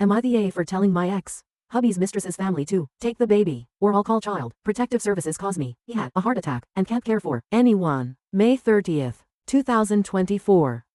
Am I the A for telling my ex? Hubby's mistress's family to take the baby, or I'll call Child Protective Services cause me. He had a heart attack and can't care for anyone. May 30th, 2024.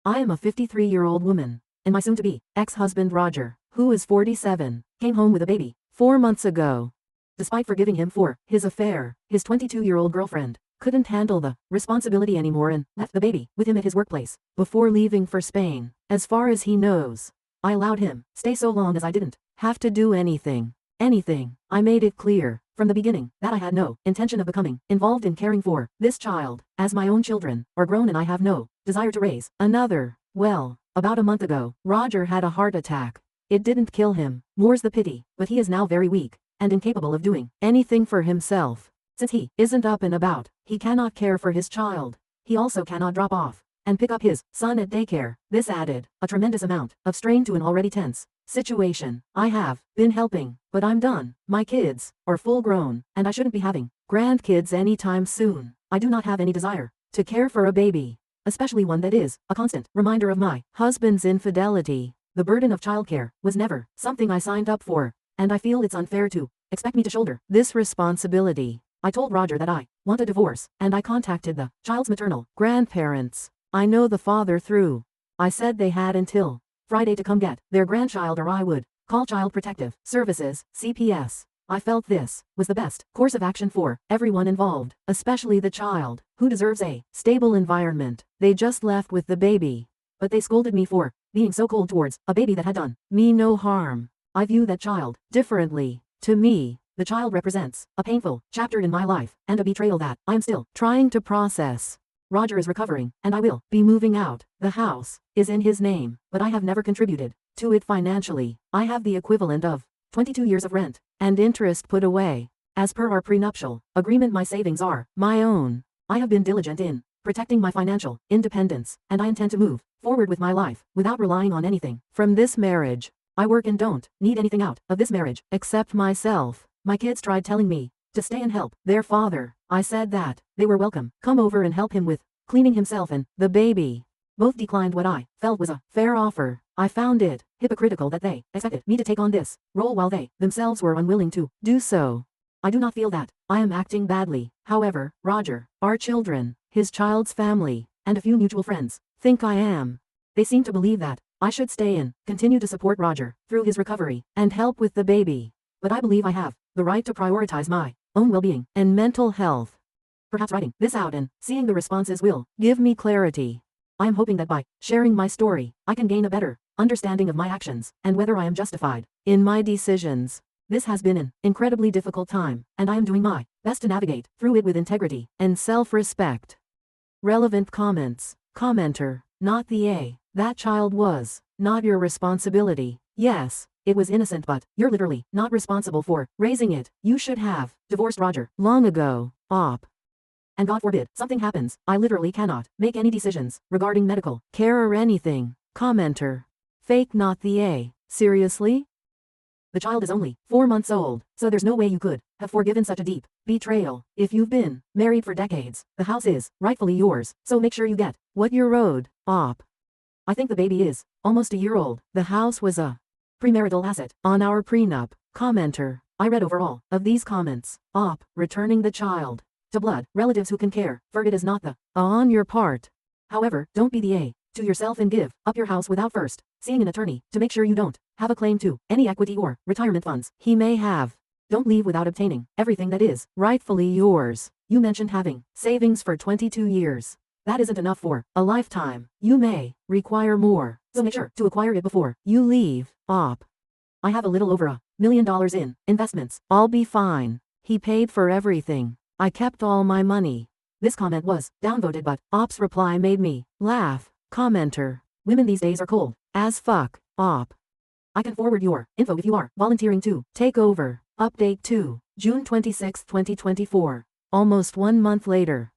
I am a 53-year-old woman, and my soon-to-be ex-husband Roger, who is 47, came home with a baby 4 months ago. Despite forgiving him for his affair, his 22-year-old girlfriend couldn't handle the responsibility anymore and left the baby with him at his workplace before leaving for Spain. As far as he knows, I allowed him stay so long as I didn't have to do anything. I made it clear from the beginning that I had no intention of becoming involved in caring for this child, as my own children are grown and I have no desire to raise another. Well, about a month ago, Roger had a heart attack. It didn't kill him, more's the pity, but he is now very weak and incapable of doing anything for himself. Since he isn't up and about, he cannot care for his child. He also cannot drop off and pick up his son at daycare. This added a tremendous amount of strain to an already tense situation. I have been helping, but I'm done. My kids are full grown, and I shouldn't be having grandkids anytime soon. I do not have any desire to care for a baby, especially one that is a constant reminder of my husband's infidelity. The burden of childcare was never something I signed up for, and I feel it's unfair to expect me to shoulder this responsibility. I told Roger that I want a divorce, and I contacted the child's maternal grandparents. I know the father through. I said they had until Friday to come get their grandchild or I would call Child Protective Services, CPS. I felt this was the best course of action for everyone involved, especially the child, who deserves a stable environment. They just left with the baby, but they scolded me for being so cold towards a baby that had done me no harm. I view that child differently. To me, the child represents a painful chapter in my life and a betrayal that I'm still trying to process. Roger is recovering, and I will be moving out. The house is in his name, but I have never contributed to it financially. I have the equivalent of 22 years of rent and interest put away. As per our prenuptial agreement, my savings are my own. I have been diligent in protecting my financial independence, and I intend to move forward with my life without relying on anything from this marriage. I work and don't need anything out of this marriage except myself. My kids tried telling me to stay and help their father. I said that they were welcome. Come over and help him with cleaning himself and the baby. Both declined what I felt was a fair offer. I found it hypocritical that they expected me to take on this role while they themselves were unwilling to do so. I do not feel that I am acting badly. However, Roger, our children, his child's family, and a few mutual friends think I am. They seem to believe that I should stay and continue to support Roger through his recovery and help with the baby. But I believe I have the right to prioritize my own well-being and mental health. Perhaps writing this out and seeing the responses will give me clarity. I am hoping that by sharing my story, I can gain a better understanding of my actions and whether I am justified in my decisions. This has been an incredibly difficult time, and I am doing my best to navigate through it with integrity and self-respect. Relevant comments. Commenter. Not the A. That child was not your responsibility. Yes, it was innocent, but you're literally not responsible for raising it. You should have divorced Roger long ago. Op. And God forbid something happens, I literally cannot make any decisions regarding medical care or anything. Commenter. Fake. Not the A. Seriously? The child is only 4 months old, so there's no way you could have forgiven such a deep betrayal. If you've been married for decades, the house is rightfully yours, so make sure you get what you're owed. Op. I think the baby is almost a year old. The house was a premarital asset on our prenup. Commenter. I read over all of these comments. Op. Returning the child to blood relatives who can care for it is not the on your part. However, don't be the A to yourself and give up your house without first seeing an attorney to make sure you don't have a claim to any equity or retirement funds he may have. Don't leave without obtaining everything that is rightfully yours. You mentioned having savings for 22 years. That isn't enough for a lifetime. You may require more, so make sure to acquire it before you leave. Op. I have a little over $1 million in investments. I'll be fine. He paid for everything. I kept all my money. This comment was downvoted, but Op's reply made me laugh. Commenter. Women these days are cold as fuck. Op. I can forward your info if you are volunteering to take over. Update 2, June 26, 2024. Almost 1 month later.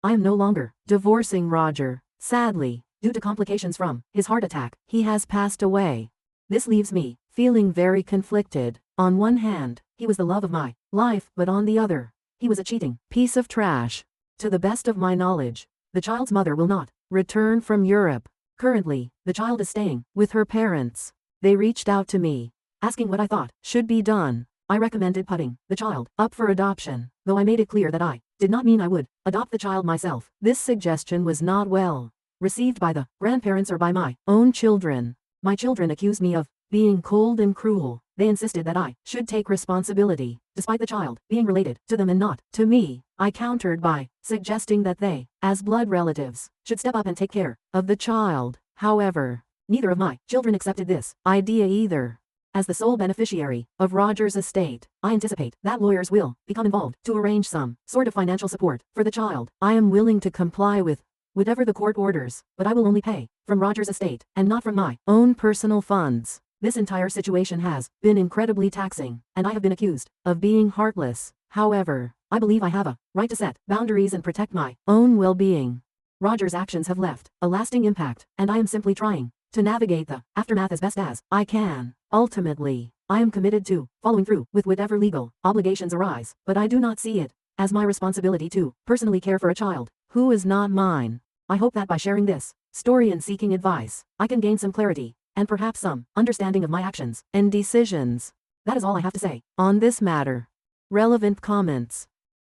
I am no longer divorcing Roger. Sadly, due to complications from his heart attack, he has passed away. This leaves me feeling very conflicted. On one hand, he was the love of my life, but on the other, he was a cheating piece of trash. To the best of my knowledge, the child's mother will not return from Europe. Currently, the child is staying with her parents. They reached out to me, asking what I thought should be done. I recommended putting the child up for adoption, though I made it clear that I did not mean I would adopt the child myself. This suggestion was not well received by the grandparents or by my own children. My children accused me of being cold and cruel. They insisted that I should take responsibility, despite the child being related to them and not to me. I countered by suggesting that they, as blood relatives, should step up and take care of the child. However, neither of my children accepted this idea either. As the sole beneficiary of Roger's estate, I anticipate that lawyers will become involved to arrange some sort of financial support for the child. I am willing to comply with whatever the court orders, but I will only pay from Roger's estate and not from my own personal funds. This entire situation has been incredibly taxing, and I have been accused of being heartless. However, I believe I have a right to set boundaries and protect my own well-being. Roger's actions have left a lasting impact, and I am simply trying to navigate the aftermath as best as I can. Ultimately, I am committed to following through with whatever legal obligations arise, but I do not see it as my responsibility to personally care for a child who is not mine. I hope that by sharing this story and seeking advice, I can gain some clarity and perhaps some understanding of my actions and decisions. That is all I have to say on this matter. Relevant comments.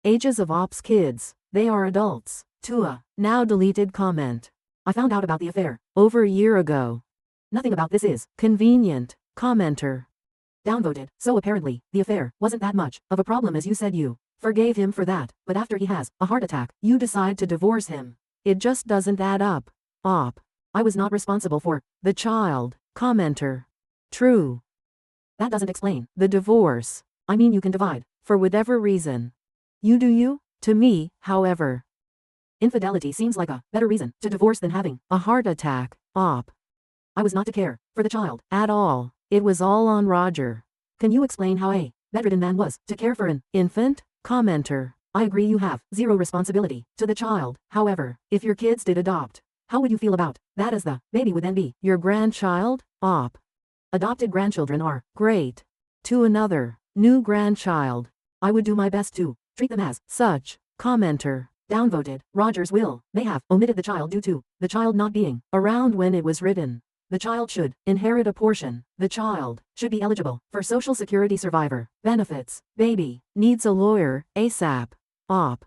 Ages of ops kids, they are adults. To a now deleted comment. I found out about the affair over a year ago. Nothing about this is convenient. Commenter. Downvoted. So apparently, the affair wasn't that much of a problem as you said. You forgave him for that, but after he has a heart attack, you decide to divorce him. It just doesn't add up. Op. I was not responsible for the child. Commenter. True. That doesn't explain the divorce. I mean, you can divide for whatever reason. You do you? To me, however, infidelity seems like a better reason to divorce than having a heart attack. Op. I was not to care for the child at all. It was all on Roger. Can you explain how a bedridden man was to care for an infant? Commenter. I agree you have zero responsibility to the child. However, if your kids did adopt, how would you feel about that as the baby would then be your grandchild? Op. Adopted grandchildren are great. To another new grandchild, I would do my best to treat them as such. Commenter. Downvoted. Roger's will may have omitted the child due to the child not being around when it was written. The child should inherit a portion. The child should be eligible for Social Security survivor benefits. Baby needs a lawyer ASAP. Op.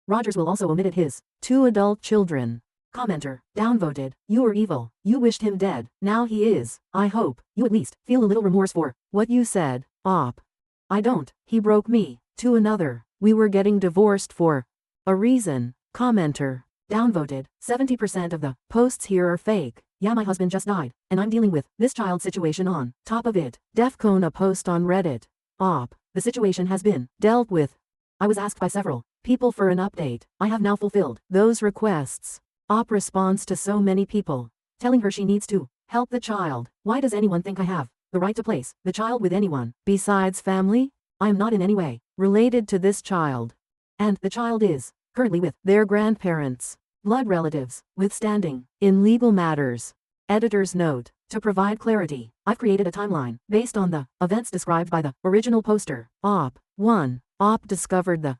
Rogers will also omitted his 2 adult children. Commenter. Downvoted. You are evil. You wished him dead. Now he is. I hope you at least feel a little remorse for what you said. Op. I don't. He broke me. To another. We were getting divorced for a reason. Commenter. Downvoted. 70% of the posts here are fake. Yeah, my husband just died, and I'm dealing with this child situation on top of it. Defcon a post on Reddit. Op. The situation has been dealt with. I was asked by several people for an update. I have now fulfilled those requests. Op responds to so many people, telling her she needs to help the child. Why does anyone think I have the right to place the child with anyone besides family? I am not in any way related to this child. And the child is currently with their grandparents. Blood relatives, withstanding, in legal matters. Editor's note, to provide clarity, I've created a timeline, based on the events described by the original poster. Op. 1. Op discovered the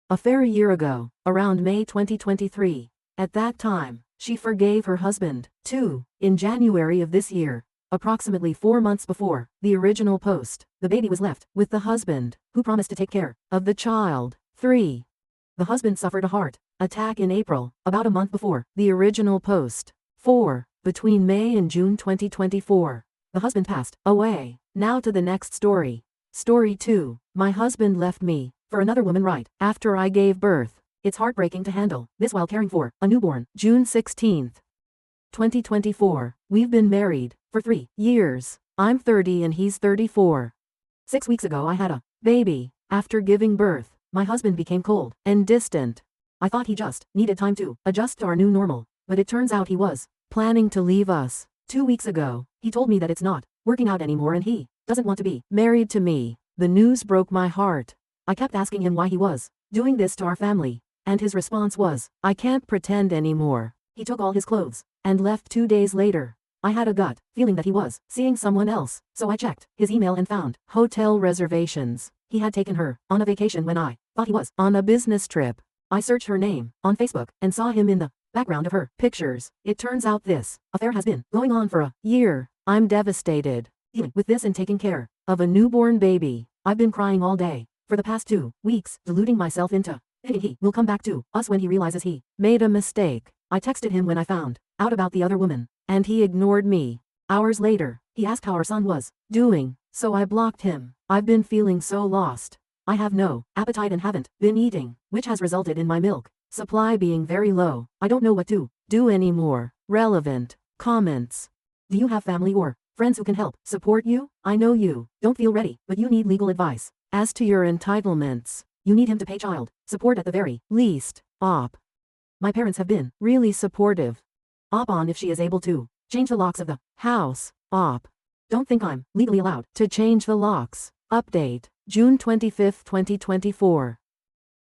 affair a year ago, around May 2023. At that time, she forgave her husband. 2. In January of this year, approximately 4 months before the original post, the baby was left with the husband, who promised to take care of the child. 3. The husband suffered a heart attack in April, about a month before the original post. 4. Between May and June 2024, the husband passed away. Now to the next story. Story 2. My husband left me for another woman right after I gave birth. It's heartbreaking to handle this while caring for a newborn. June 16, 2024. We've been married for 3 years. I'm 30 and he's 34. 6 weeks ago I had a baby. After giving birth, my husband became cold and distant. I thought he just needed time to adjust to our new normal, but it turns out he was planning to leave us. 2 weeks ago, he told me that it's not working out anymore and he doesn't want to be married to me. The news broke my heart. I kept asking him why he was doing this to our family, and his response was, I can't pretend anymore. He took all his clothes and left 2 days later. I had a gut feeling that he was seeing someone else, so I checked his email and found hotel reservations. He had taken her on a vacation when I thought he was on a business trip. I searched her name on Facebook and saw him in the background of her pictures. It turns out this affair has been going on for a year. I'm devastated. Dealing with this and taking care of a newborn baby. I've been crying all day for the past 2 weeks, deluding myself into thinking he will come back to us when he realizes he made a mistake. I texted him when I found out about the other woman, and he ignored me. Hours later, he asked how our son was doing, so I blocked him. I've been feeling so lost. I have no appetite and haven't been eating, which has resulted in my milk supply being very low. I don't know what to do anymore. Relevant comments. Do you have family or friends who can help support you? I know you don't feel ready, but you need legal advice. As to your entitlements, you need him to pay child support at the very least. Op. My parents have been really supportive. Op on if she is able to change the locks of the house. Op. Don't think I'm legally allowed to change the locks. Update. June 25, 2024.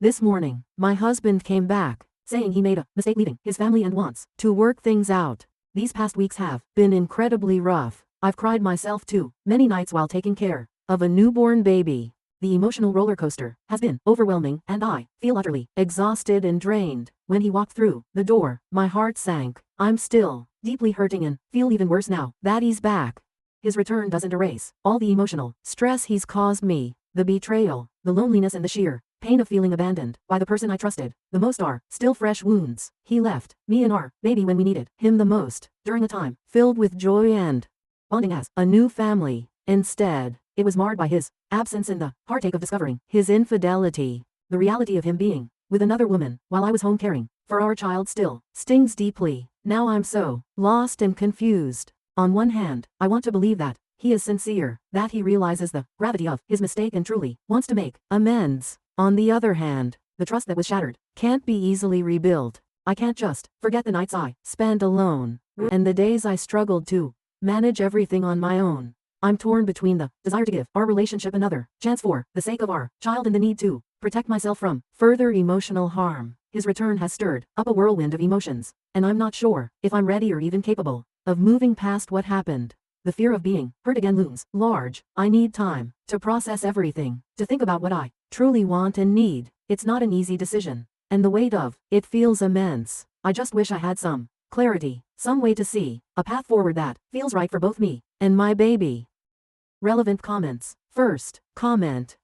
This morning, my husband came back, saying he made a mistake leaving his family and wants to work things out. These past weeks have been incredibly rough. I've cried myself too many nights while taking care of a newborn baby. The emotional roller coaster has been overwhelming and I feel utterly exhausted and drained. When he walked through the door, my heart sank. I'm still deeply hurting and feel even worse now that he's back. His return doesn't erase all the emotional stress he's caused me. The betrayal, the loneliness and the sheer pain of feeling abandoned by the person I trusted the most are still fresh wounds. He left me and our baby when we needed him the most, during a time filled with joy and bonding as a new family. Instead, it was marred by his absence and the heartache of discovering his infidelity. The reality of him being with another woman while I was home caring for our child still stings deeply. Now I'm so lost and confused. On one hand, I want to believe that he is sincere, that he realizes the gravity of his mistake and truly wants to make amends. On the other hand, the trust that was shattered can't be easily rebuilt. I can't just forget the nights I spent alone and the days I struggled to manage everything on my own. I'm torn between the desire to give our relationship another chance for the sake of our child and the need to protect myself from further emotional harm. His return has stirred up a whirlwind of emotions, and I'm not sure if I'm ready or even capable of moving past what happened. The fear of being hurt again looms large. I need time to process everything, to think about what I truly want and need. It's not an easy decision, and the weight of it feels immense. I just wish I had some clarity, some way to see a path forward that feels right for both me and my baby. Relevant comments. First comment.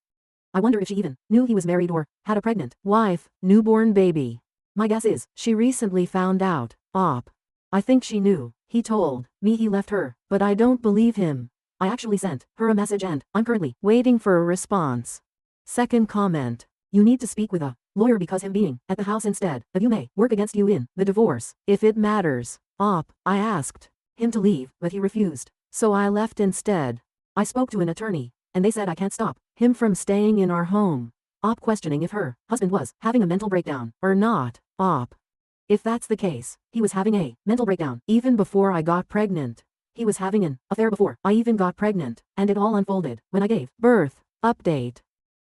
I wonder if she even knew he was married or had a pregnant wife, newborn baby. My guess is she recently found out. Op. I think she knew. He told me he left her, but I don't believe him. I actually sent her a message and I'm currently waiting for a response. Second comment. You need to speak with a lawyer because him being at the house instead of you may work against you in the divorce, if it matters. Op. I asked him to leave, but he refused, so I left instead. I spoke to an attorney, and they said I can't stop him from staying in our home. Op. Questioning if her husband was having a mental breakdown or not. Op. If that's the case, he was having a mental breakdown even before I got pregnant. He was having an affair before I even got pregnant, and it all unfolded when I gave birth. Update.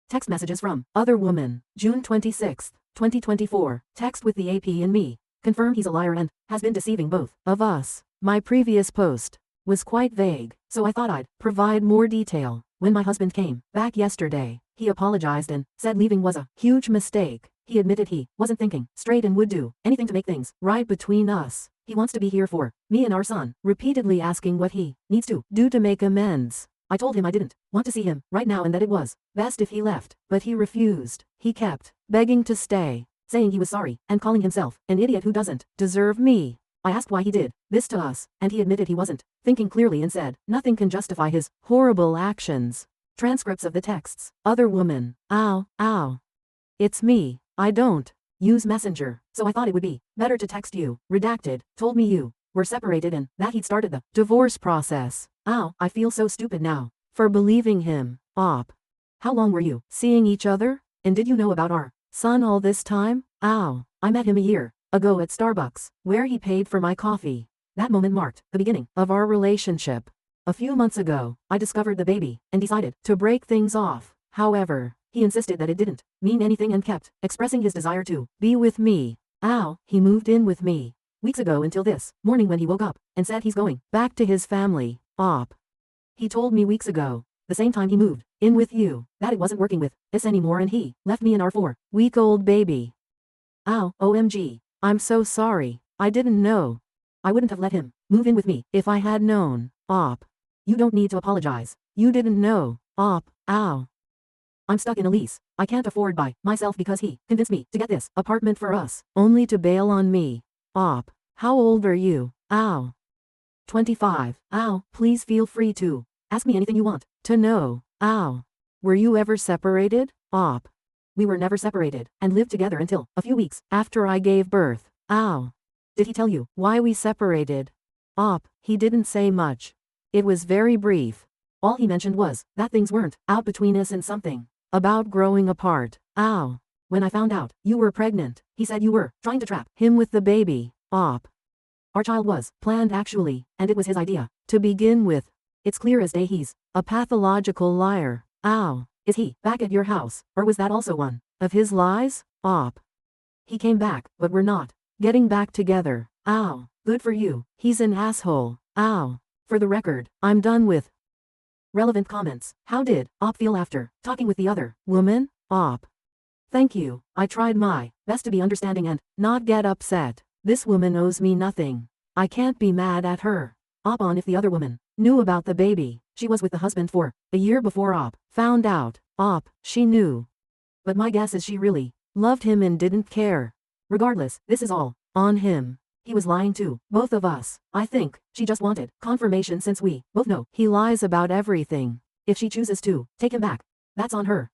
Text messages from other woman. June 26, 2024. Text with the AP and me. Confirm he's a liar and has been deceiving both of us. My previous post was quite vague, so I thought I'd provide more detail. When my husband came back yesterday, he apologized and said leaving was a huge mistake. He admitted he wasn't thinking straight and would do anything to make things right between us. He wants to be here for me and our son, repeatedly asking what he needs to do to make amends. I told him I didn't want to see him right now and that it was best if he left, but he refused. He kept begging to stay, saying he was sorry and calling himself an idiot who doesn't deserve me. I asked why he did this to us, and he admitted he wasn't thinking clearly and said nothing can justify his horrible actions. Transcripts of the texts. Other woman. Ow, ow. It's me. I don't use Messenger, so I thought it would be better to text you. Redacted. Told me you were separated and that he'd started the divorce process. Ow, I feel so stupid now for believing him. Op. How long were you seeing each other? And did you know about our son all this time? Ow. I met him a year ago at Starbucks, where he paid for my coffee. That moment marked the beginning of our relationship. A few months ago, I discovered the baby and decided to break things off. However, he insisted that it didn't mean anything and kept expressing his desire to be with me. Ow, he moved in with me weeks ago until this morning when he woke up and said he's going back to his family. Op. He told me weeks ago, the same time he moved in with you, that it wasn't working with us anymore and he left me and our 4-week-old baby. Ow, OMG. I'm so sorry. I didn't know. I wouldn't have let him move in with me if I had known. Op. You don't need to apologize. You didn't know. Op. Ow. I'm stuck in a lease. I can't afford by myself because he convinced me to get this apartment for us, only to bail on me. Op. How old are you? Ow. 25. Ow. Please feel free to ask me anything you want to know. Ow. Were you ever separated? Op. We were never separated, and lived together until a few weeks after I gave birth. Ow. Did he tell you why we separated? Op. He didn't say much. It was very brief. All he mentioned was that things weren't out between us and something about growing apart. Ow. When I found out you were pregnant, he said you were trying to trap him with the baby. Op. Our child was planned actually, and it was his idea to begin with. It's clear as day he's a pathological liar. Ow. Is he back at your house, or was that also one of his lies? Op. He came back, but we're not getting back together. Ow. Good for you. He's an asshole. Ow. For the record, I'm done with relevant comments. How did Op feel after talking with the other woman? Op. Thank you. I tried my best to be understanding and not get upset. This woman owes me nothing. I can't be mad at her. Op on if the other woman knew about the baby. She was with the husband for a year before Op found out. Op. She knew. But my guess is she really loved him and didn't care. Regardless, this is all on him. He was lying to both of us. I think she just wanted confirmation since we both know he lies about everything. If she chooses to take him back, that's on her.